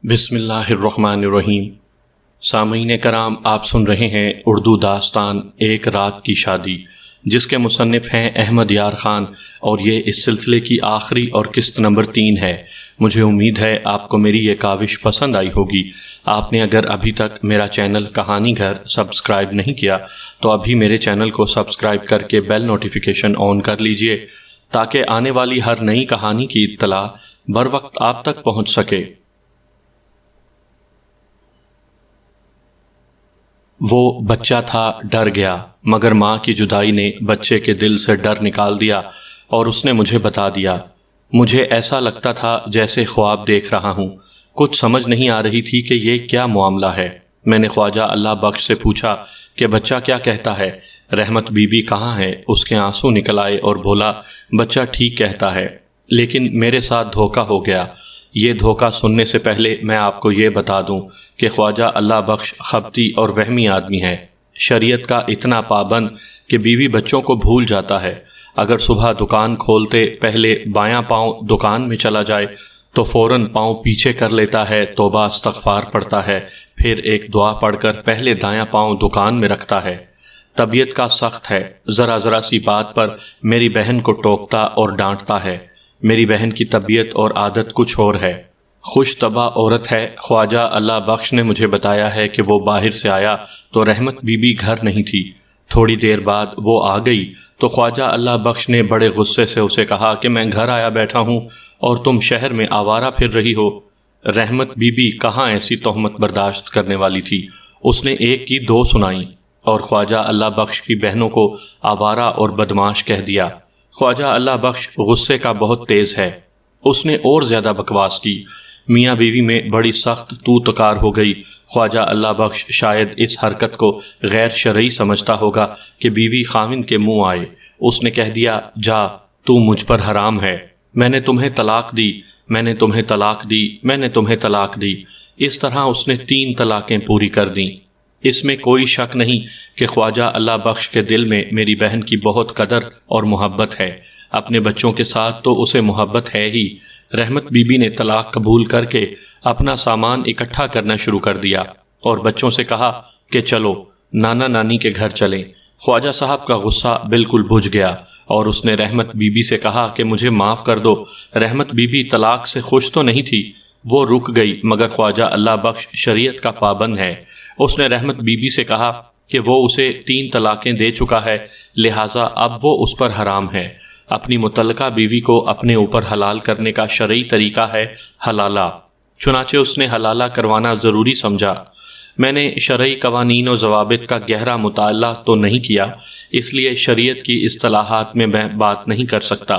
بسم اللہ الرحمن الرحیم۔ سامعین کرام، آپ سن رہے ہیں اردو داستان ایک رات کی شادی، جس کے مصنف ہیں احمد یار خان، اور یہ اس سلسلے کی آخری اور قسط نمبر 3 ہے۔ مجھے امید ہے آپ کو میری یہ کاوش پسند آئی ہوگی۔ آپ نے اگر ابھی تک میرا چینل کہانی گھر سبسکرائب نہیں کیا تو ابھی میرے چینل کو سبسکرائب کر کے بیل نوٹیفیکیشن آن کر لیجئے، تاکہ آنے والی ہر نئی کہانی کی اطلاع بر وقت آپ تک پہنچ سکے۔ وہ بچہ تھا، ڈر گیا، مگر ماں کی جدائی نے بچے کے دل سے ڈر نکال دیا اور اس نے مجھے بتا دیا۔ مجھے ایسا لگتا تھا جیسے خواب دیکھ رہا ہوں۔ کچھ سمجھ نہیں آ رہی تھی کہ یہ کیا معاملہ ہے۔ میں نے خواجہ اللہ بخش سے پوچھا کہ بچہ کیا کہتا ہے، رحمت بی بی کہاں ہے؟ اس کے آنسو نکل آئے اور بولا، بچہ ٹھیک کہتا ہے، لیکن میرے ساتھ دھوکہ ہو گیا۔ یہ دھوکہ سننے سے پہلے میں آپ کو یہ بتا دوں کہ خواجہ اللہ بخش خبتی اور وہمی آدمی ہے، شریعت کا اتنا پابند کہ بیوی بچوں کو بھول جاتا ہے۔ اگر صبح دکان کھولتے پہلے بایاں پاؤں دکان میں چلا جائے تو فوراً پاؤں پیچھے کر لیتا ہے، توبہ استغفار پڑھتا ہے، پھر ایک دعا پڑھ کر پہلے دایاں پاؤں دکان میں رکھتا ہے۔ طبیعت کا سخت ہے، ذرا ذرا سی بات پر میری بہن کو ٹوکتا اور ڈانٹتا ہے۔ میری بہن کی طبیعت اور عادت کچھ اور ہے، خوش طبع عورت ہے۔ خواجہ اللہ بخش نے مجھے بتایا ہے کہ وہ باہر سے آیا تو رحمت بی بی گھر نہیں تھی۔ تھوڑی دیر بعد وہ آ گئی تو خواجہ اللہ بخش نے بڑے غصے سے اسے کہا کہ میں گھر آیا بیٹھا ہوں اور تم شہر میں آوارہ پھر رہی ہو۔ رحمت بی بی کہاں ایسی تہمت برداشت کرنے والی تھی، اس نے ایک کی دو سنائیں اور خواجہ اللہ بخش کی بہنوں کو آوارہ اور بدماش کہہ دیا۔ خواجہ اللہ بخش غصے کا بہت تیز ہے، اس نے اور زیادہ بکواس کی۔ میاں بیوی میں بڑی سخت تو تکار ہو گئی۔ خواجہ اللہ بخش شاید اس حرکت کو غیر شرعی سمجھتا ہوگا کہ بیوی خاوند کے منہ آئے۔ اس نے کہہ دیا، جا، تو مجھ پر حرام ہے، میں نے تمہیں طلاق دی، میں نے تمہیں طلاق دی، میں نے تمہیں طلاق دی۔ اس طرح اس نے 3 طلاقیں پوری کر دیں۔ اس میں کوئی شک نہیں کہ خواجہ اللہ بخش کے دل میں میری بہن کی بہت قدر اور محبت ہے۔ اپنے بچوں کے ساتھ تو اسے محبت ہے ہی۔ رحمت بی بی نے طلاق قبول کر کے اپنا سامان اکٹھا کرنا شروع کر دیا اور بچوں سے کہا کہ چلو نانا نانی کے گھر چلیں۔ خواجہ صاحب کا غصہ بالکل بجھ گیا اور اس نے رحمت بی بی سے کہا کہ مجھے معاف کر دو۔ رحمت بی بی طلاق سے خوش تو نہیں تھی، وہ رک گئی، مگر خواجہ اللہ بخش شریعت کا پابند ہے۔ اس نے رحمت بی بی سے کہا کہ وہ اسے 3 طلاقیں دے چکا ہے، لہٰذا اب وہ اس پر حرام ہے۔ اپنی متعلقہ بیوی کو اپنے اوپر حلال کرنے کا شرعی طریقہ ہے حلالہ، چنانچہ اس نے حلالہ کروانا ضروری سمجھا۔ میں نے شرعی قوانین و ضوابط کا گہرا مطالعہ تو نہیں کیا، اس لیے شریعت کی اصطلاحات میں میں بات نہیں کر سکتا۔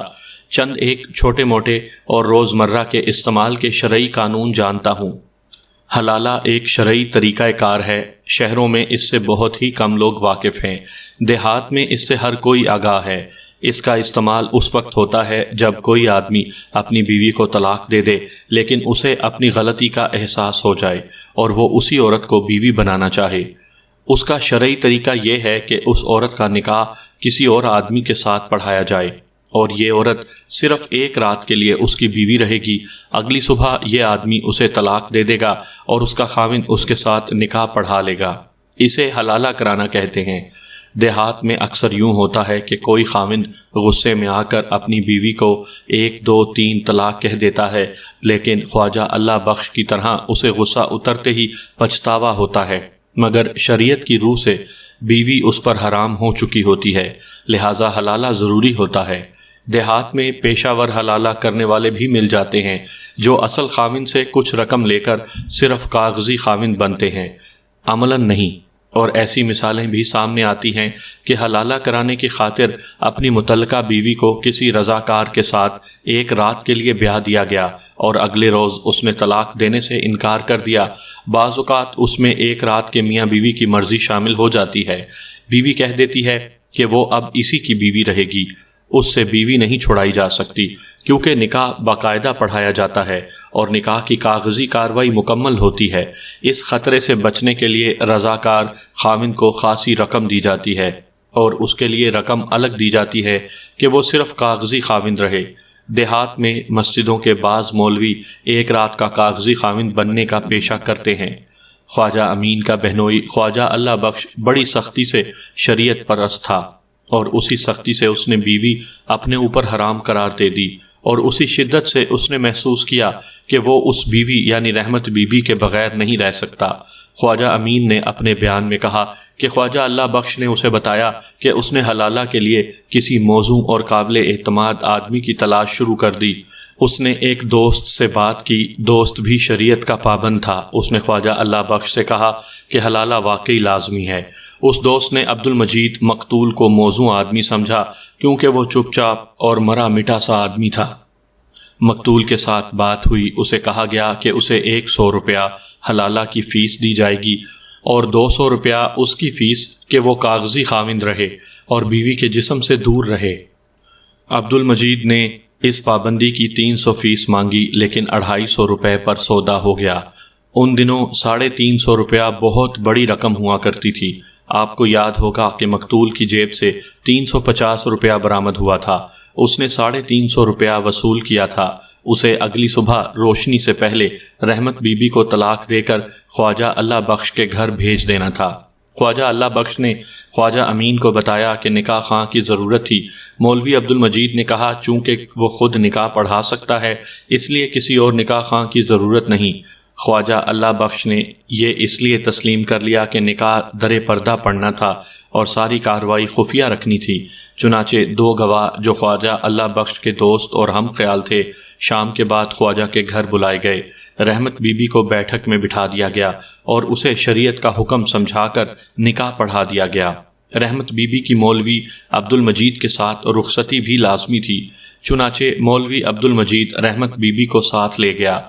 چند ایک چھوٹے موٹے اور روزمرہ کے استعمال کے شرعی قانون جانتا ہوں۔ حلالہ ایک شرعی طریقہ کار ہے، شہروں میں اس سے بہت ہی کم لوگ واقف ہیں، دیہات میں اس سے ہر کوئی آگاہ ہے۔ اس کا استعمال اس وقت ہوتا ہے جب کوئی آدمی اپنی بیوی کو طلاق دے دے، لیکن اسے اپنی غلطی کا احساس ہو جائے اور وہ اسی عورت کو بیوی بنانا چاہے۔ اس کا شرعی طریقہ یہ ہے کہ اس عورت کا نکاح کسی اور آدمی کے ساتھ پڑھایا جائے اور یہ عورت صرف 1 رات کے لیے اس کی بیوی رہے گی۔ اگلی صبح یہ آدمی اسے طلاق دے دے گا اور اس کا خاوند اس کے ساتھ نکاح پڑھا لے گا۔ اسے حلالہ کرانا کہتے ہیں۔ دیہات میں اکثر یوں ہوتا ہے کہ کوئی خاوند غصے میں آ کر اپنی بیوی کو 1 2 3 طلاق کہہ دیتا ہے، لیکن خواجہ اللہ بخش کی طرح اسے غصہ اترتے ہی پچھتاوا ہوتا ہے، مگر شریعت کی روح سے بیوی اس پر حرام ہو چکی ہوتی ہے، لہٰذا حلالہ ضروری ہوتا ہے۔ دیہات میں پیشہ ور حلالہ کرنے والے بھی مل جاتے ہیں، جو اصل خاوند سے کچھ رقم لے کر صرف کاغذی خاوند بنتے ہیں، عملاً نہیں۔ اور ایسی مثالیں بھی سامنے آتی ہیں کہ حلالہ کرانے کی خاطر اپنی متعلقہ بیوی کو کسی رضاکار کے ساتھ 1 رات کے لیے بیاہ دیا گیا اور اگلے روز اس نے طلاق دینے سے انکار کر دیا۔ بعض اوقات اس میں 1 رات کے میاں بیوی کی مرضی شامل ہو جاتی ہے۔ بیوی کہہ دیتی ہے کہ وہ اب اسی کی بیوی رہے گی، اس سے بیوی نہیں چھڑائی جا سکتی، کیونکہ نکاح باقاعدہ پڑھایا جاتا ہے اور نکاح کی کاغذی کارروائی مکمل ہوتی ہے۔ اس خطرے سے بچنے کے لیے رضاکار خاوند کو خاصی رقم دی جاتی ہے اور اس کے لیے رقم الگ دی جاتی ہے کہ وہ صرف کاغذی خاوند رہے۔ دیہات میں مسجدوں کے بعض مولوی ایک رات کا کاغذی خاوند بننے کا پیشہ کرتے ہیں۔ خواجہ امین کا بہنوئی خواجہ اللہ بخش بڑی سختی سے شریعت پرست تھا، اور اسی سختی سے اس نے بیوی اپنے اوپر حرام قرار دے دی، اور اسی شدت سے اس نے محسوس کیا کہ وہ اس بیوی یعنی رحمت بی بی کے بغیر نہیں رہ سکتا۔ خواجہ امین نے اپنے بیان میں کہا کہ خواجہ اللہ بخش نے اسے بتایا کہ اس نے حلالہ کے لیے کسی موزوں اور قابل اعتماد آدمی کی تلاش شروع کر دی۔ اس نے ایک دوست سے بات کی، دوست بھی شریعت کا پابند تھا۔ اس نے خواجہ اللہ بخش سے کہا کہ حلالہ واقعی لازمی ہے۔ اس دوست نے عبد المجید مقتول کو موزوں آدمی سمجھا، کیونکہ وہ چپ چاپ اور مرا مٹا سا آدمی تھا۔ مقتول کے ساتھ بات ہوئی، اسے کہا گیا کہ اسے 100 روپیہ حلالہ کی فیس دی جائے گی، اور 200 روپیہ اس کی فیس کہ وہ کاغذی خاوند رہے اور بیوی کے جسم سے دور رہے۔ عبد المجید نے اس پابندی کی 300 فیس مانگی، لیکن 250 روپے پر سودا ہو گیا۔ ان دنوں 350 روپیہ بہت بڑی رقم ہوا کرتی تھی۔ آپ کو یاد ہوگا کہ مقتول کی جیب سے 350 روپیہ برآمد ہوا تھا۔ اس نے 350 روپیہ وصول کیا تھا۔ اسے اگلی صبح روشنی سے پہلے رحمت بی بی کو طلاق دے کر خواجہ اللہ بخش کے گھر بھیج دینا تھا۔ خواجہ اللہ بخش نے خواجہ امین کو بتایا کہ نکاح خواں کی ضرورت تھی۔ مولوی عبد المجید نے کہا چونکہ وہ خود نکاح پڑھا سکتا ہے، اس لیے کسی اور نکاح خواں کی ضرورت نہیں۔ خواجہ اللہ بخش نے یہ اس لیے تسلیم کر لیا کہ نکاح در پردہ پڑھنا تھا اور ساری کارروائی خفیہ رکھنی تھی۔ چنانچہ 2 گواہ جو خواجہ اللہ بخش کے دوست اور ہم خیال تھے، شام کے بعد خواجہ کے گھر بلائے گئے۔ رحمت بی بی کو بیٹھک میں بٹھا دیا گیا اور اسے شریعت کا حکم سمجھا کر نکاح پڑھا دیا گیا۔ رحمت بی بی کی مولوی عبد المجید کے ساتھ رخصتی بھی لازمی تھی، چنانچہ مولوی عبد المجید رحمت بی بی کو ساتھ لے گیا۔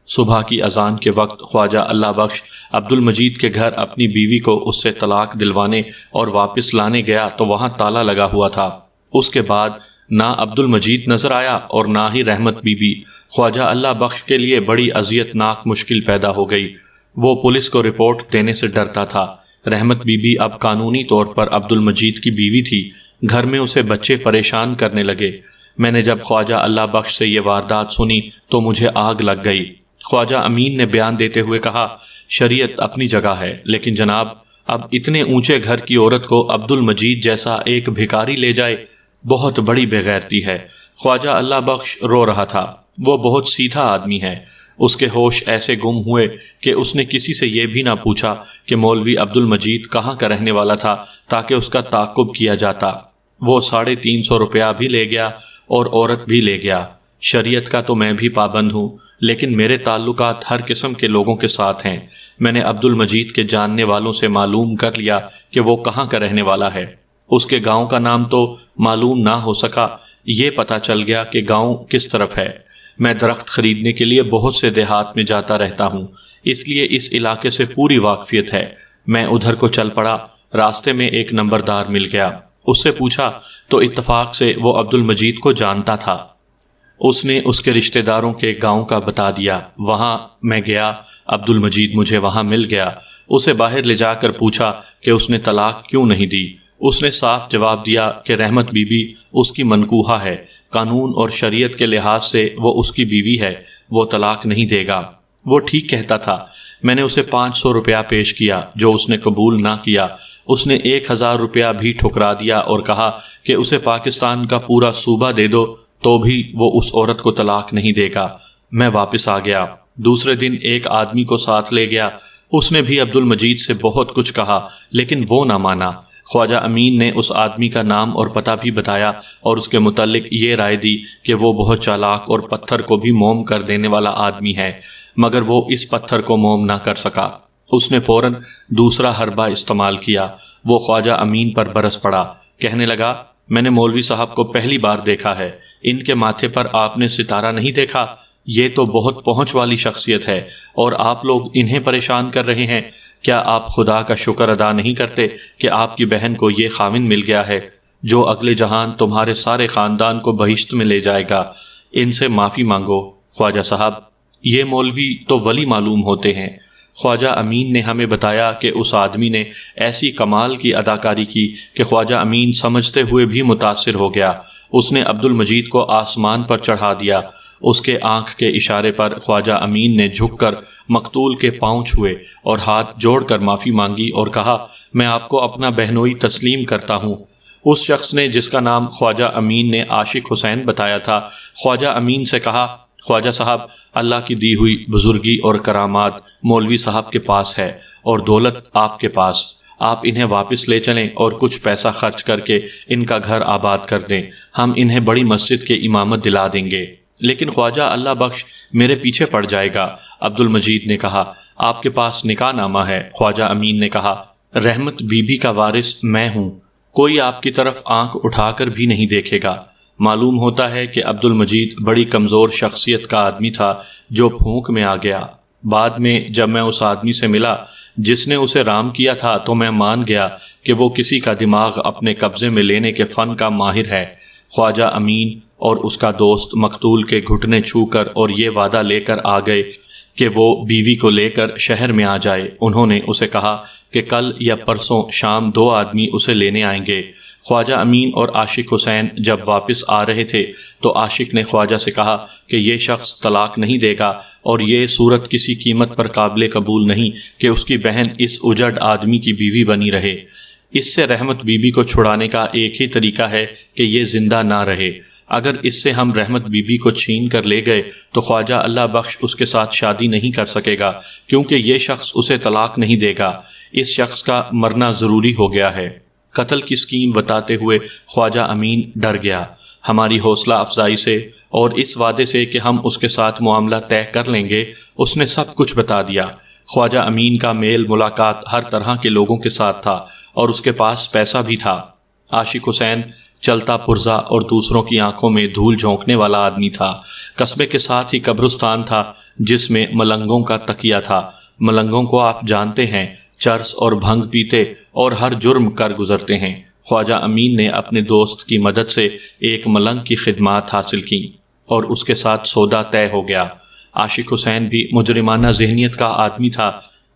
صبح کی اذان کے وقت خواجہ اللہ بخش عبد المجید کے گھر اپنی بیوی کو اس سے طلاق دلوانے اور واپس لانے گیا تو وہاں تالا لگا ہوا تھا۔ اس کے بعد نہ عبد المجید نظر آیا اور نہ ہی رحمت بی بی۔ خواجہ اللہ بخش کے لیے بڑی اذیت ناک مشکل پیدا ہو گئی۔ وہ پولیس کو رپورٹ دینے سے ڈرتا تھا۔ رحمت بی بی اب قانونی طور پر عبد المجید کی بیوی تھی۔ گھر میں اسے بچے پریشان کرنے لگے۔ میں نے جب خواجہ اللہ بخش سے یہ واردات سنی تو مجھے آگ لگ گئی۔ خواجہ امین نے بیان دیتے ہوئے کہا شریعت اپنی جگہ ہے، لیکن جناب اب اتنے اونچے گھر کی عورت کو عبد المجید جیسا ایک بھکاری لے جائے، بہت بڑی بے غیرتی ہے۔ خواجہ اللہ بخش رو رہا تھا۔ وہ بہت سیدھا آدمی ہے۔ اس کے ہوش ایسے گم ہوئے کہ اس نے کسی سے یہ بھی نہ پوچھا کہ مولوی عبد المجید کہاں کا رہنے والا تھا تاکہ اس کا تعاقب کیا جاتا۔ وہ 350 روپیہ بھی لے گیا اور عورت بھی لے گیا۔ شریعت کا تو میں بھی پابند ہوں، لیکن میرے تعلقات ہر قسم کے لوگوں کے ساتھ ہیں۔ میں نے عبد المجید کے جاننے والوں سے معلوم کر لیا کہ وہ کہاں کا رہنے والا ہے۔ اس کے گاؤں کا نام تو معلوم نہ ہو سکا، یہ پتہ چل گیا کہ گاؤں کس طرف ہے۔ میں درخت خریدنے کے لیے بہت سے دیہات میں جاتا رہتا ہوں، اس لیے اس علاقے سے پوری واقفیت ہے۔ میں ادھر کو چل پڑا۔ راستے میں ایک نمبردار مل گیا۔ اس سے پوچھا تو اتفاق سے وہ عبد المجید کو جانتا تھا۔ اس نے اس کے رشتہ داروں کے گاؤں کا بتا دیا۔ وہاں میں گیا، عبد المجید مجھے وہاں مل گیا۔ اسے باہر لے جا کر پوچھا کہ اس نے طلاق کیوں نہیں دی۔ اس نے صاف جواب دیا کہ رحمت بی بی اس کی منکوحہ ہے، قانون اور شریعت کے لحاظ سے وہ اس کی بیوی ہے، وہ طلاق نہیں دے گا۔ وہ ٹھیک کہتا تھا۔ میں نے اسے 500 روپیہ پیش کیا جو اس نے قبول نہ کیا۔ اس نے 1000 روپیہ بھی ٹھکرا دیا اور کہا کہ اسے پاکستان کا پورا صوبہ دے دو تو بھی وہ اس عورت کو طلاق نہیں دے گا۔ میں واپس آ گیا۔ دوسرے دن ایک آدمی کو ساتھ لے گیا۔ اس نے بھی عبد المجید سے بہت کچھ کہا، لیکن وہ نہ مانا۔ خواجہ امین نے اس آدمی کا نام اور پتہ بھی بتایا اور اس کے متعلق یہ رائے دی کہ وہ بہت چالاک اور پتھر کو بھی موم کر دینے والا آدمی ہے، مگر وہ اس پتھر کو موم نہ کر سکا۔ اس نے فوراً دوسرا حربہ استعمال کیا۔ وہ خواجہ امین پر برس پڑا، کہنے لگا میں نے مولوی صاحب کو پہلی بار دیکھا ہے، ان کے ماتھے پر آپ نے ستارہ نہیں دیکھا؟ یہ تو بہت پہنچ والی شخصیت ہے اور آپ لوگ انہیں پریشان کر رہے ہیں۔ کیا آپ خدا کا شکر ادا نہیں کرتے کہ آپ کی بہن کو یہ خاوند مل گیا ہے جو اگلے جہان تمہارے سارے خاندان کو بہشت میں لے جائے گا؟ ان سے معافی مانگو۔ خواجہ صاحب یہ مولوی تو ولی معلوم ہوتے ہیں۔ خواجہ امین نے ہمیں بتایا کہ اس آدمی نے ایسی کمال کی اداکاری کی کہ خواجہ امین سمجھتے ہوئے بھی متاثر ہو گیا۔ اس نے عبد المجید کو آسمان پر چڑھا دیا۔ اس کے آنکھ کے اشارے پر خواجہ امین نے جھک کر مقتول کے پاؤں چھوئے اور ہاتھ جوڑ کر معافی مانگی اور کہا، میں آپ کو اپنا بہنوئی تسلیم کرتا ہوں۔ اس شخص نے، جس کا نام خواجہ امین نے عاشق حسین بتایا تھا، خواجہ امین سے کہا، خواجہ صاحب، اللہ کی دی ہوئی بزرگی اور کرامات مولوی صاحب کے پاس ہے اور دولت آپ کے پاس، آپ انہیں واپس لے چلیں اور کچھ پیسہ خرچ کر کے ان کا گھر آباد کر دیں، ہم انہیں بڑی مسجد کے امامت دلا دیں گے۔ لیکن خواجہ اللہ بخش میرے پیچھے پڑ جائے گا۔ عبد المجید نے کہا، آپ کے پاس نکاح نامہ ہے۔ خواجہ امین نے کہا، رحمت بی بی کا وارث میں ہوں، کوئی آپ کی طرف آنکھ اٹھا کر بھی نہیں دیکھے گا۔ معلوم ہوتا ہے کہ عبد المجید بڑی کمزور شخصیت کا آدمی تھا جو پھونک میں آ گیا۔ بعد میں جب میں اس آدمی سے ملا جس نے اسے رام کیا تھا تو میں مان گیا کہ وہ کسی کا دماغ اپنے قبضے میں لینے کے فن کا ماہر ہے۔ خواجہ امین اور اس کا دوست مقتول کے گھٹنے چھو کر اور یہ وعدہ لے کر آ گئے کہ وہ بیوی کو لے کر شہر میں آ جائے۔ انہوں نے اسے کہا کہ کل یا پرسوں شام 2 آدمی اسے لینے آئیں گے۔ خواجہ امین اور عاشق حسین جب واپس آ رہے تھے تو عاشق نے خواجہ سے کہا کہ یہ شخص طلاق نہیں دے گا اور یہ صورت کسی قیمت پر قابل قبول نہیں کہ اس کی بہن اس اجڑ آدمی کی بیوی بنی رہے۔ اس سے رحمت بی بی کو چھڑانے کا ایک ہی طریقہ ہے کہ یہ زندہ نہ رہے۔ اگر اس سے ہم رحمت بی بی کو چھین کر لے گئے تو خواجہ اللہ بخش اس کے ساتھ شادی نہیں کر سکے گا، کیونکہ یہ شخص اسے طلاق نہیں دے گا۔ اس شخص کا مرنا ضروری ہو گیا ہے۔ قتل کی اسکیم بتاتے ہوئے خواجہ امین ڈر گیا۔ ہماری حوصلہ افزائی سے اور اس وعدے سے کہ ہم اس کے ساتھ معاملہ طے کر لیں گے، اس نے سب کچھ بتا دیا۔ خواجہ امین کا میل ملاقات ہر طرح کے لوگوں کے ساتھ تھا اور اس کے پاس پیسہ بھی تھا۔ عاشق حسین چلتا پرزا اور دوسروں کی آنکھوں میں دھول جھونکنے والا آدمی تھا۔ قصبے کے ساتھ ہی قبرستان تھا جس میں ملنگوں کا تکیہ تھا۔ ملنگوں کو آپ جانتے ہیں، چرس اور بھنگ پیتے اور ہر جرم کر گزرتے ہیں۔ خواجہ امین نے اپنے دوست کی مدد سے ایک ملنگ کی خدمات حاصل کی اور اس کے ساتھ سودا طے ہو گیا۔ عاشق حسین بھی مجرمانہ ذہنیت کا آدمی تھا۔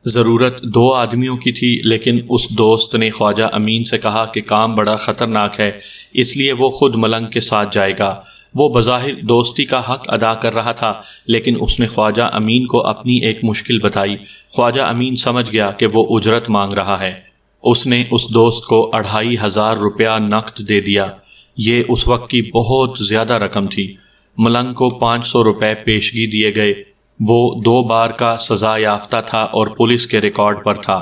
ضرورت 2 آدمیوں کی تھی، لیکن اس دوست نے خواجہ امین سے کہا کہ کام بڑا خطرناک ہے، اس لیے وہ خود ملنگ کے ساتھ جائے گا۔ وہ بظاہر دوستی کا حق ادا کر رہا تھا، لیکن اس نے خواجہ امین کو اپنی ایک مشکل بتائی۔ خواجہ امین سمجھ گیا کہ وہ اجرت مانگ رہا ہے۔ اس نے اس دوست کو 2500 روپیہ نقد دے دیا۔ یہ اس وقت کی بہت زیادہ رقم تھی۔ ملنگ کو 500 روپے پیشگی دیے گئے۔ وہ 2 بار کا سزا یافتہ تھا اور پولیس کے ریکارڈ پر تھا۔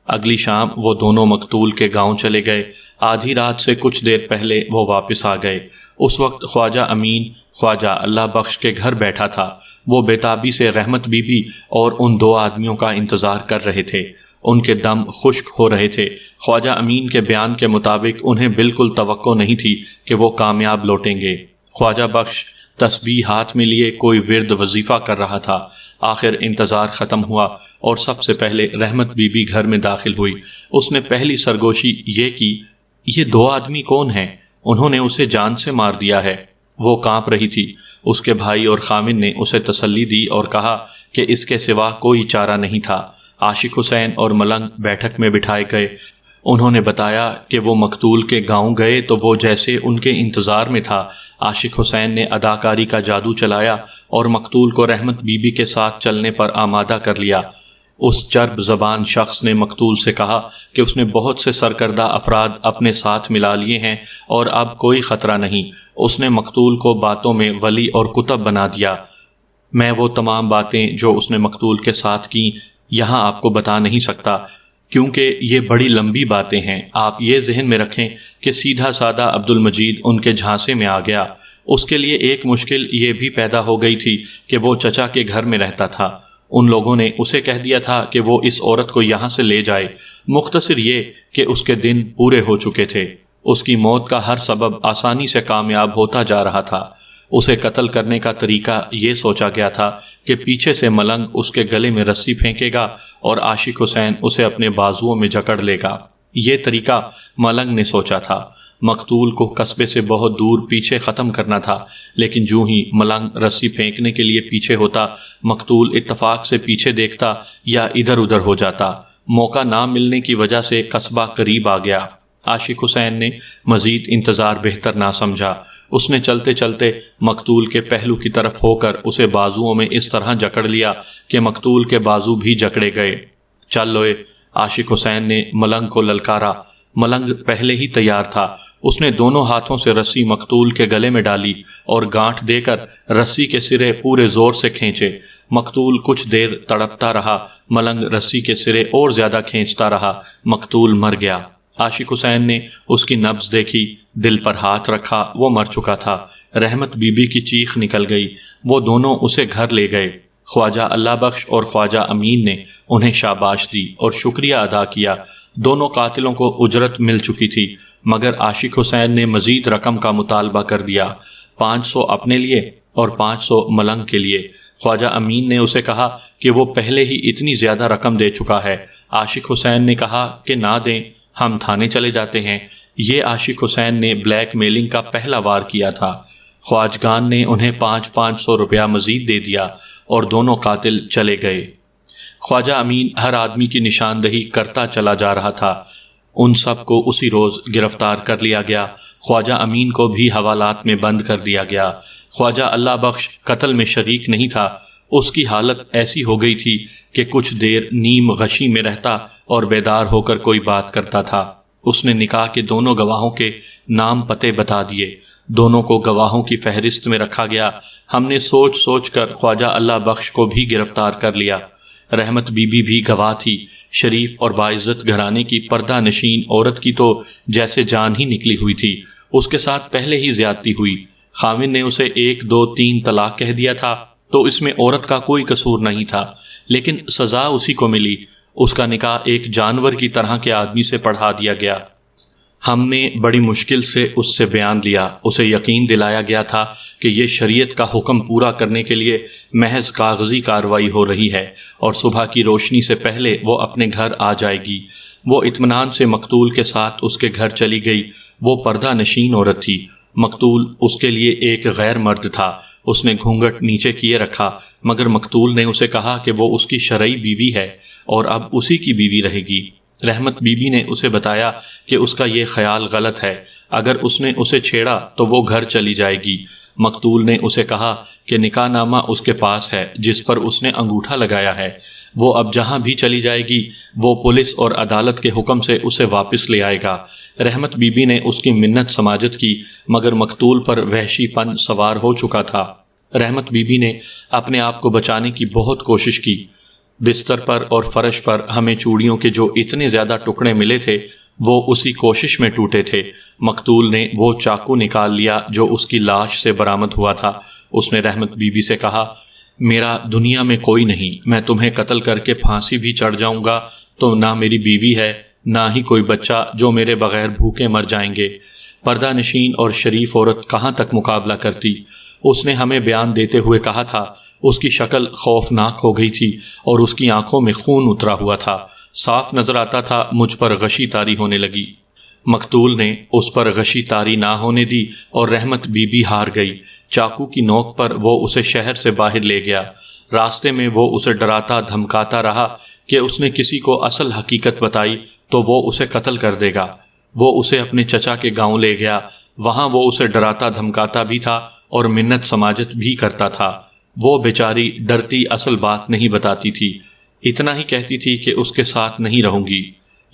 اگلی شام وہ دونوں مقتول کے گاؤں چلے گئے۔ آدھی رات سے کچھ دیر پہلے وہ واپس آ گئے۔ اس وقت خواجہ امین خواجہ اللہ بخش کے گھر بیٹھا تھا۔ وہ بےتابی سے رحمت بی بی اور ان 2 آدمیوں کا انتظار کر رہے تھے۔ ان کے دم خشک ہو رہے تھے۔ خواجہ امین کے بیان کے مطابق انہیں بالکل توقع نہیں تھی کہ وہ کامیاب لوٹیں گے۔ خواجہ بخش تسبیح ہاتھ میں لیے کوئی ورد وظیفہ کر رہا تھا۔ آخر انتظار ختم ہوا اور سب سے پہلے رحمت بی بی گھر میں داخل ہوئی۔ اس نے پہلی سرگوشی یہ کی، یہ 2 آدمی کون ہیں؟ انہوں نے اسے جان سے مار دیا ہے۔ وہ کانپ رہی تھی۔ اس کے بھائی اور خامن نے اسے تسلی دی اور کہا کہ اس کے سوا کوئی چارہ نہیں تھا۔ عاشق حسین اور ملنگ بیٹھک میں بٹھائے گئے۔ انہوں نے بتایا کہ وہ مقتول کے گاؤں گئے تو وہ جیسے ان کے انتظار میں تھا۔ عاشق حسین نے اداکاری کا جادو چلایا اور مقتول کو رحمت بی بی کے ساتھ چلنے پر آمادہ کر لیا۔ اس چرب زبان شخص نے مقتول سے کہا کہ اس نے بہت سے سرکردہ افراد اپنے ساتھ ملا لیے ہیں اور اب کوئی خطرہ نہیں۔ اس نے مقتول کو باتوں میں ولی اور کتب بنا دیا۔ میں وہ تمام باتیں جو اس نے مقتول کے ساتھ کی یہاں آپ کو بتا نہیں سکتا، کیونکہ یہ بڑی لمبی باتیں ہیں۔ آپ یہ ذہن میں رکھیں کہ سیدھا سادہ عبد المجید ان کے جھانسے میں آ گیا۔ اس کے لیے ایک مشکل یہ بھی پیدا ہو گئی تھی کہ وہ چچا کے گھر میں رہتا تھا۔ ان لوگوں نے اسے کہہ دیا تھا کہ وہ اس عورت کو یہاں سے لے جائے۔ مختصر یہ کہ اس کے دن پورے ہو چکے تھے۔ اس کی موت کا ہر سبب آسانی سے کامیاب ہوتا جا رہا تھا۔ اسے قتل کرنے کا طریقہ یہ سوچا گیا تھا کہ پیچھے سے ملنگ اس کے گلے میں رسی پھینکے گا اور عاشق حسین اسے اپنے بازوؤں میں جکڑ لے گا۔ یہ طریقہ ملنگ نے سوچا تھا۔ مقتول کو قصبے سے بہت دور پیچھے ختم کرنا تھا، لیکن جو ہی ملنگ رسی پھینکنے کے لیے پیچھے ہوتا، مقتول اتفاق سے پیچھے دیکھتا یا ادھر ادھر ہو جاتا۔ موقع نہ ملنے کی وجہ سے قصبہ قریب آ گیا۔ عاشق حسین نے مزید انتظار بہتر نہ سمجھا۔ اس نے چلتے چلتے مقتول کے پہلو کی طرف ہو کر اسے بازوؤں میں اس طرح جکڑ لیا کہ مقتول کے بازو بھی جکڑے گئے۔ چل لوئے، عاشق حسین نے ملنگ کو للکارا۔ ملنگ پہلے ہی تیار تھا۔ اس نے دونوں ہاتھوں سے رسی مقتول کے گلے میں ڈالی اور گانٹھ دے کر رسی کے سرے پورے زور سے کھینچے۔ مقتول کچھ دیر تڑپتا رہا، ملنگ رسی کے سرے اور زیادہ کھینچتا رہا، مقتول مر گیا۔ عاشق حسین نے اس کی نبض دیکھی، دل پر ہاتھ رکھا، وہ مر چکا تھا۔ رحمت بی بی کی چیخ نکل گئی۔ وہ دونوں اسے گھر لے گئے۔ خواجہ اللہ بخش اور خواجہ امین نے انہیں شاباش دی اور شکریہ ادا کیا۔ دونوں قاتلوں کو اجرت مل چکی تھی، مگر عاشق حسین نے مزید رقم کا مطالبہ کر دیا، 500 اپنے لیے اور 500 ملنگ کے لیے۔ خواجہ امین نے اسے کہا کہ وہ پہلے ہی اتنی زیادہ رقم دے چکا ہے۔ عاشق حسین نے کہا کہ نہ دیں، ہم تھانے چلے جاتے ہیں۔ یہ عاشق حسین نے بلیک میلنگ کا پہلا وار کیا تھا۔ خواجگان نے انہیں 500 روپیہ مزید دے دیا اور دونوں قاتل چلے گئے۔ خواجہ امین ہر آدمی کی نشاندہی کرتا چلا جا رہا تھا۔ ان سب کو اسی روز گرفتار کر لیا گیا۔ خواجہ امین کو بھی حوالات میں بند کر دیا گیا۔ خواجہ اللہ بخش قتل میں شریک نہیں تھا۔ اس کی حالت ایسی ہو گئی تھی کہ کچھ دیر نیم غشی میں رہتا اور بیدار ہو کر کوئی بات کرتا تھا۔ اس نے نکاح کے دونوں گواہوں کے نام پتے بتا دیے۔ دونوں کو گواہوں کی فہرست میں رکھا گیا۔ ہم نے سوچ سوچ کر خواجہ اللہ بخش کو بھی گرفتار کر لیا۔ رحمت بی بی بھی گواہ تھی۔ شریف اور باعزت گھرانے کی پردہ نشین عورت کی تو جیسے جان ہی نکلی ہوئی تھی۔ اس کے ساتھ پہلے ہی زیادتی ہوئی۔ خاوند نے اسے 1 2 3 طلاق کہہ دیا تھا تو اس میں عورت کا کوئی قصور نہیں تھا، لیکن سزا اسی کو ملی۔ اس کا نکاح ایک جانور کی طرح کے آدمی سے پڑھا دیا گیا۔ ہم نے بڑی مشکل سے اس سے بیان لیا۔ اسے یقین دلایا گیا تھا کہ یہ شریعت کا حکم پورا کرنے کے لیے محض کاغذی کارروائی ہو رہی ہے اور صبح کی روشنی سے پہلے وہ اپنے گھر آ جائے گی۔ وہ اطمینان سے مقتول کے ساتھ اس کے گھر چلی گئی۔ وہ پردہ نشین عورت تھی۔ مقتول اس کے لیے ایک غیر مرد تھا۔ اس نے گھونگھٹ نیچے کیے رکھا، مگر مقتول نے اسے کہا کہ وہ اس کی شرعی بیوی ہے اور اب اسی کی بیوی رہے گی۔ رحمت بی بی نے اسے بتایا کہ اس کا یہ خیال غلط ہے، اگر اس نے اسے چھیڑا تو وہ گھر چلی جائے گی۔ مقتول نے اسے کہا کہ نکاح نامہ اس کے پاس ہے جس پر اس نے انگوٹھا لگایا ہے، وہ اب جہاں بھی چلی جائے گی وہ پولیس اور عدالت کے حکم سے اسے واپس لے آئے گا۔ رحمت بی بی نے اس کی منت سماجت کی، مگر مقتول پر وحشی پن سوار ہو چکا تھا۔ رحمت بی بی نے اپنے آپ کو بچانے کی بہت کوشش کی۔ بستر پر اور فرش پر ہمیں چوڑیوں کے جو اتنے زیادہ ٹکڑے ملے تھے وہ اسی کوشش میں ٹوٹے تھے۔ مقتول نے وہ چاقو نکال لیا جو اس کی لاش سے برآمد ہوا تھا۔ اس نے رحمت بی بی سے کہا، میرا دنیا میں کوئی نہیں، میں تمہیں قتل کر کے پھانسی بھی چڑھ جاؤں گا تو نہ میری بیوی ہے نہ ہی کوئی بچہ جو میرے بغیر بھوکے مر جائیں گے۔ پردہ نشین اور شریف عورت کہاں تک مقابلہ کرتی؟ اس نے ہمیں بیان دیتے ہوئے کہا تھا، اس کی شکل خوفناک ہو گئی تھی اور اس کی آنکھوں میں خون اترا ہوا تھا، صاف نظر آتا تھا مجھ پر غشی طاری ہونے لگی۔ مقتول نے اس پر غشی طاری نہ ہونے دی اور رحمت بی بی ہار گئی۔ چاقو کی نوک پر وہ اسے شہر سے باہر لے گیا۔ راستے میں وہ اسے ڈراتا دھمکاتا رہا کہ اس نے کسی کو اصل حقیقت بتائی تو وہ اسے قتل کر دے گا۔ وہ اسے اپنے چچا کے گاؤں لے گیا۔ وہاں وہ اسے ڈراتا دھمکاتا بھی تھا اور منت سماجت بھی کرتا تھا۔ وہ بیچاری ڈرتی اصل بات نہیں بتاتی تھی، اتنا ہی کہتی تھی کہ اس کے ساتھ نہیں رہوں گی۔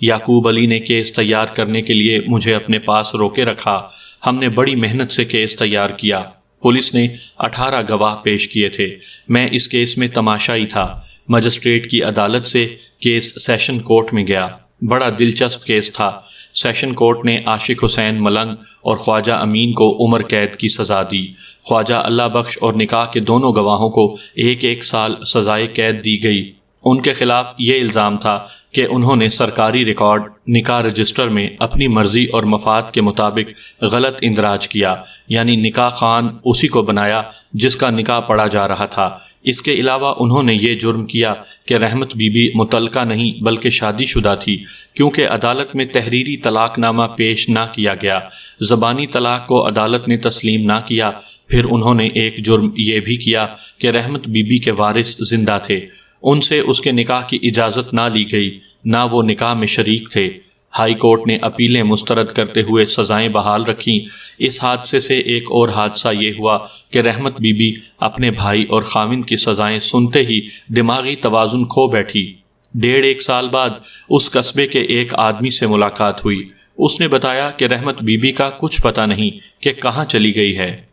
یعقوب علی نے کیس تیار کرنے کے لیے مجھے اپنے پاس روکے رکھا۔ ہم نے بڑی محنت سے کیس تیار کیا۔ پولیس نے 18 گواہ پیش کیے تھے۔ میں اس کیس میں تماشائی تھا۔ مجسٹریٹ کی عدالت سے کیس سیشن کورٹ میں گیا۔ بڑا دلچسپ کیس تھا۔ سیشن کورٹ نے عاشق حسین ملنگ اور خواجہ امین کو عمر قید کی سزا دی۔ خواجہ اللہ بخش اور نکاح کے دونوں گواہوں کو 1 سال سزائے قید دی گئی۔ ان کے خلاف یہ الزام تھا کہ انہوں نے سرکاری ریکارڈ نکاح رجسٹر میں اپنی مرضی اور مفاد کے مطابق غلط اندراج کیا، یعنی نکاح خان اسی کو بنایا جس کا نکاح پڑھا جا رہا تھا۔ اس کے علاوہ انہوں نے یہ جرم کیا کہ رحمت بی بی مطلقہ نہیں بلکہ شادی شدہ تھی، کیونکہ عدالت میں تحریری طلاق نامہ پیش نہ کیا گیا۔ زبانی طلاق کو عدالت نے تسلیم نہ کیا۔ پھر انہوں نے ایک جرم یہ بھی کیا کہ رحمت بی بی کے وارث زندہ تھے، ان سے اس کے نکاح کی اجازت نہ لی گئی، نہ وہ نکاح میں شریک تھے۔ ہائی کورٹ نے اپیلیں مسترد کرتے ہوئے سزائیں بحال رکھیں۔ اس حادثے سے ایک اور حادثہ یہ ہوا کہ رحمت بی بی اپنے بھائی اور خاوند کی سزائیں سنتے ہی دماغی توازن کھو بیٹھی۔ 1.5 سال بعد اس قصبے کے ایک آدمی سے ملاقات ہوئی۔ اس نے بتایا کہ رحمت بی بی کا کچھ پتہ نہیں کہ کہاں چلی گئی ہے۔